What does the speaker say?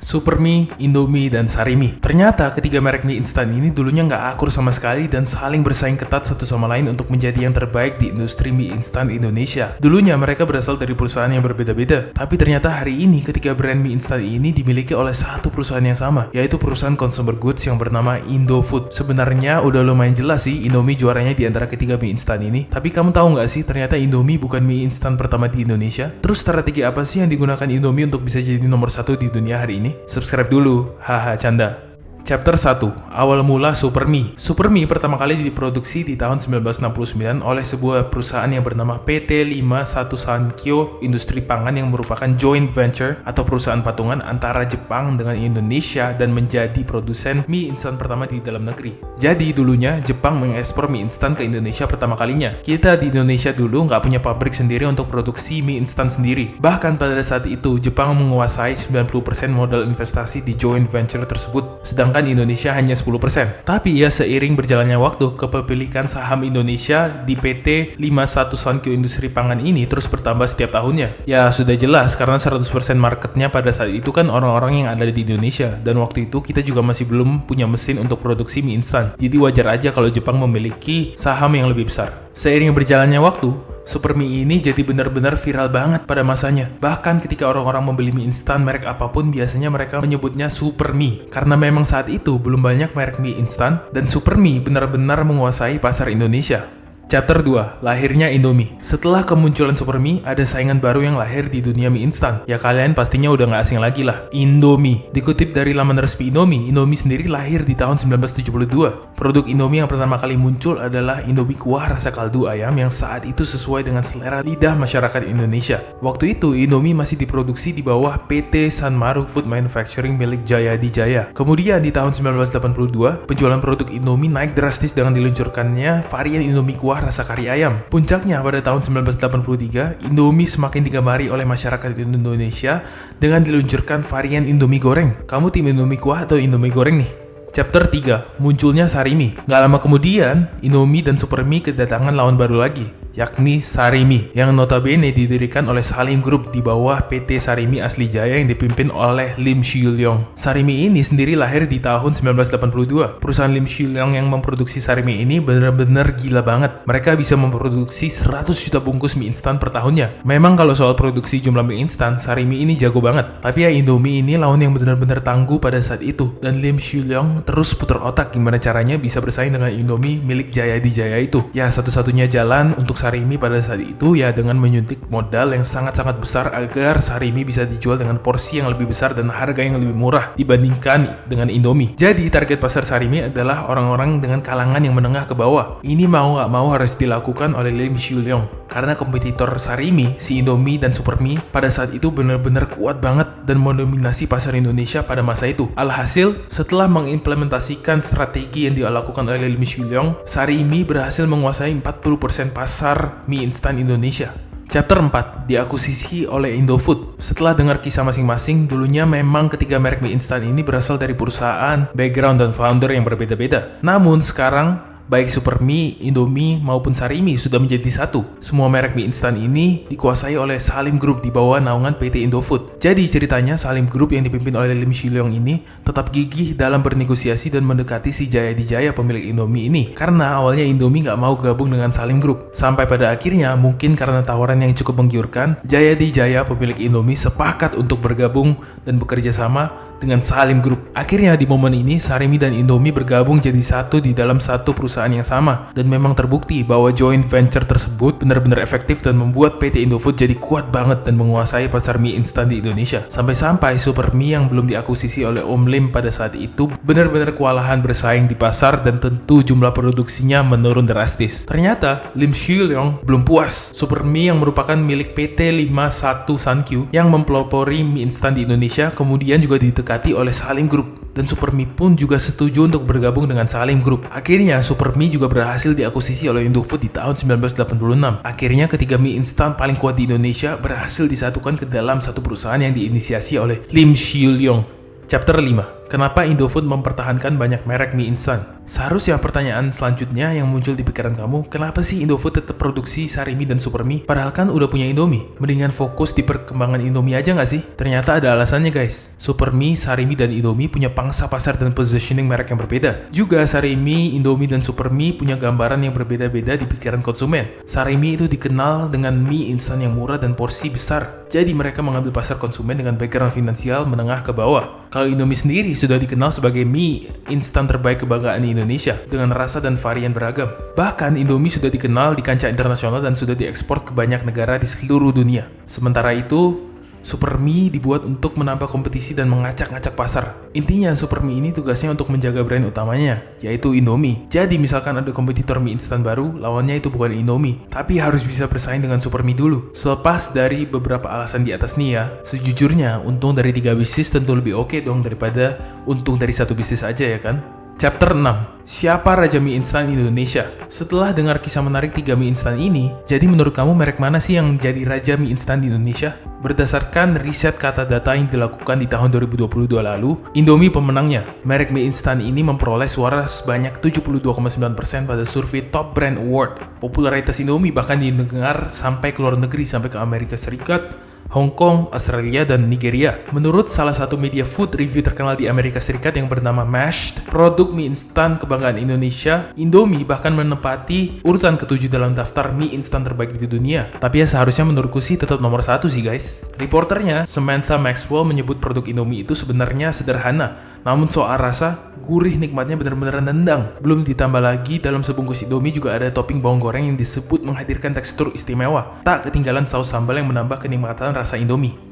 Supermie, Indomie, dan Sarimi. Ternyata ketiga merek mie instan ini dulunya nggak akur sama sekali dan saling bersaing ketat satu sama lain untuk menjadi yang terbaik di industri mie instan Indonesia. Dulunya mereka berasal dari perusahaan yang berbeda-beda, tapi ternyata hari ini ketiga brand mie instan ini dimiliki oleh satu perusahaan yang sama, yaitu perusahaan consumer goods yang bernama Indofood. Sebenarnya udah lumayan jelas sih Indomie juaranya di antara ketiga mie instan ini, tapi kamu tahu nggak sih ternyata Indomie bukan mie instan pertama di Indonesia? Terus strategi apa sih yang digunakan Indomie untuk bisa jadi nomor satu di dunia hari ini? Subscribe dulu, haha canda. Chapter 1. Awal mula Supermie. Supermie pertama kali diproduksi di tahun 1969 oleh sebuah perusahaan yang bernama PT 51 Sankyo Industri Pangan yang merupakan joint venture atau perusahaan patungan antara Jepang dengan Indonesia dan menjadi produsen mie instan pertama di dalam negeri. Jadi dulunya Jepang mengekspor mie instan ke Indonesia pertama kalinya. Kita di Indonesia dulu nggak punya pabrik sendiri untuk produksi mie instan sendiri. Bahkan pada saat itu Jepang menguasai 90% modal investasi di joint venture tersebut, sedangkan Indonesia hanya 10%. Tapi ya seiring berjalannya waktu, kepemilikan saham Indonesia di PT 51 Sankyo Industri Pangan ini terus bertambah setiap tahunnya. Ya sudah jelas karena 100% marketnya pada saat itu kan orang-orang yang ada di Indonesia, dan waktu itu kita juga masih belum punya mesin untuk produksi mie instan. Jadi wajar aja kalau Jepang memiliki saham yang lebih besar. Seiring berjalannya waktu, Supermie ini jadi benar-benar viral banget pada masanya. Bahkan ketika orang-orang membeli mie instan merek apapun, biasanya mereka menyebutnya Supermie. Karena memang saat itu belum banyak merek mie instan, dan Supermie benar-benar menguasai pasar Indonesia. Chapter 2. Lahirnya Indomie. Setelah kemunculan Supermie, ada saingan baru yang lahir di dunia mie instan. Ya kalian pastinya udah nggak asing lagi lah. Indomie. Dikutip dari laman resmi Indomie, Indomie sendiri lahir di tahun 1972. Produk Indomie yang pertama kali muncul adalah Indomie kuah rasa kaldu ayam yang saat itu sesuai dengan selera lidah masyarakat Indonesia. Waktu itu, Indomie masih diproduksi di bawah PT Sanmaru Food Manufacturing milik Jayadi Jaya. Kemudian di tahun 1982, penjualan produk Indomie naik drastis dengan diluncurkannya varian Indomie kuah rasa kari ayam. Puncaknya pada tahun 1983, Indomie semakin digemari oleh masyarakat Indonesia dengan diluncurkan varian Indomie goreng. Kamu tim Indomie kuah atau Indomie goreng nih? Chapter 3. Munculnya Sarimi. Gak lama kemudian, Indomie dan Supermie kedatangan lawan baru lagi, yakni Sarimi, yang notabene didirikan oleh Salim Group di bawah PT Sarimi Asli Jaya yang dipimpin oleh Lim Shu-leong. Sarimi ini sendiri lahir di tahun 1982. Perusahaan Lim Shu-leong yang memproduksi Sarimi ini benar-benar gila banget. Mereka bisa memproduksi 100 juta bungkus mie instan per tahunnya. Memang kalau soal produksi jumlah mie instan, Sarimi ini jago banget. Tapi ya Indomie ini lawan yang benar-benar tangguh pada saat itu. Dan Lim Shu-leong terus putar otak gimana caranya bisa bersaing dengan Indomie milik Jayadi Jaya itu. Ya satu-satunya jalan untuk Sarimi pada saat itu ya dengan menyuntik modal yang sangat-sangat besar agar Sarimi bisa dijual dengan porsi yang lebih besar dan harga yang lebih murah dibandingkan dengan Indomie. Jadi target pasar Sarimi adalah orang-orang dengan kalangan yang menengah ke bawah. Ini mau nggak mau harus dilakukan oleh Lim Shu-leong karena kompetitor Sarimi, si Indomie dan Supermie pada saat itu benar-benar kuat banget dan mendominasi pasar Indonesia pada masa itu. Alhasil, setelah mengimplementasikan strategi yang dilakukan oleh Lim Shu-leong, Sarimi berhasil menguasai 40% pasar mie instan Indonesia. Chapter 4. Diakuisisi oleh Indofood. Setelah dengar kisah masing-masing, dulunya memang ketiga merek mie instan ini berasal dari perusahaan, background, dan founder yang berbeda-beda. Namun sekarang, baik Supermie, Indomie, maupun Sarimi sudah menjadi satu. Semua merek mie instan ini dikuasai oleh Salim Group di bawah naungan PT Indofood. Jadi ceritanya Salim Group yang dipimpin oleh Lim Shu-leong ini tetap gigih dalam bernegosiasi dan mendekati si Jayadi Jaya pemilik Indomie ini. Karena awalnya Indomie nggak mau gabung dengan Salim Group. Sampai pada akhirnya, mungkin karena tawaran yang cukup menggiurkan, Jayadi Jaya pemilik Indomie sepakat untuk bergabung dan bekerja sama dengan Salim Group. Akhirnya di momen ini, Sarimi dan Indomie bergabung jadi satu di dalam satu perusahaan yang sama, dan memang terbukti bahwa joint venture tersebut benar-benar efektif dan membuat PT Indofood jadi kuat banget dan menguasai pasar mie instan di Indonesia. Sampai-sampai Supermie yang belum diakuisisi oleh Om Lim pada saat itu benar-benar kewalahan bersaing di pasar dan tentu jumlah produksinya menurun drastis. Ternyata Lim Shu-leong belum puas. Supermie yang merupakan milik PT 51 Sankyo yang mempelopori mie instan di Indonesia kemudian juga ditekati oleh Salim Group. Dan Supermie pun juga setuju untuk bergabung dengan Salim Group. Akhirnya Supermie juga berhasil diakuisisi oleh Indofood di tahun 1986. Akhirnya ketiga mie instan paling kuat di Indonesia berhasil disatukan ke dalam satu perusahaan yang diinisiasi oleh Lim Shu-leong. Chapter 5. Kenapa Indofood mempertahankan banyak merek mie instan? Seharusnya pertanyaan selanjutnya yang muncul di pikiran kamu, kenapa sih Indofood tetap produksi Sarimi dan Supermi? Padahal kan udah punya Indomie. Mendingan fokus di perkembangan Indomie aja nggak sih? Ternyata ada alasannya guys. Supermi, Sarimi, dan Indomie punya pangsa pasar dan positioning merek yang berbeda. Juga Sarimi, Indomie, dan Supermi punya gambaran yang berbeda-beda di pikiran konsumen. Sarimi itu dikenal dengan mie instan yang murah dan porsi besar. Jadi mereka mengambil pasar konsumen dengan background finansial menengah ke bawah. Kalau Indomie sendiri sudah dikenal sebagai mie instan terbaik kebanggaan Indonesia dengan rasa dan varian beragam. Bahkan Indomie sudah dikenal di kancah internasional dan sudah diekspor ke banyak negara di seluruh dunia. Sementara itu, Supermi dibuat untuk menambah kompetisi dan mengacak-ngacak pasar. Intinya Supermi ini tugasnya untuk menjaga brand utamanya, yaitu Indomie. Jadi misalkan ada kompetitor mie instan baru, lawannya itu bukan Indomie, tapi harus bisa bersaing dengan Supermi dulu. Selepas dari beberapa alasan di atas nih ya, sejujurnya untung dari 3 bisnis tentu lebih oke dong daripada untung dari 1 bisnis aja ya kan? Chapter 6. Siapa Raja Mie Instan Indonesia? Setelah dengar kisah menarik 3 mie instan ini, jadi menurut kamu merek mana sih yang jadi Raja Mie Instan di Indonesia? Berdasarkan riset kata data yang dilakukan di tahun 2022 lalu, Indomie pemenangnya. Merek mie instan ini memperoleh suara sebanyak 72,9% pada survei Top Brand Award. Popularitas Indomie bahkan didengar sampai ke luar negeri, sampai ke Amerika Serikat, Hong Kong, Australia, dan Nigeria. Menurut salah satu media food review terkenal di Amerika Serikat yang bernama Mashed, produk mie instan kebanggaan Indonesia, Indomie bahkan menempati urutan ke-7 dalam daftar mie instan terbaik di dunia. Tapi ya seharusnya menurutku sih tetap nomor 1 sih guys. Reporternya, Samantha Maxwell, menyebut produk Indomie itu sebenarnya sederhana, namun soal rasa, gurih nikmatnya benar-benar nendang. Belum ditambah lagi dalam sebungkus Indomie juga ada topping bawang goreng yang disebut menghadirkan tekstur istimewa. Tak ketinggalan saus sambal yang menambah kenikmatan rasa Indomie.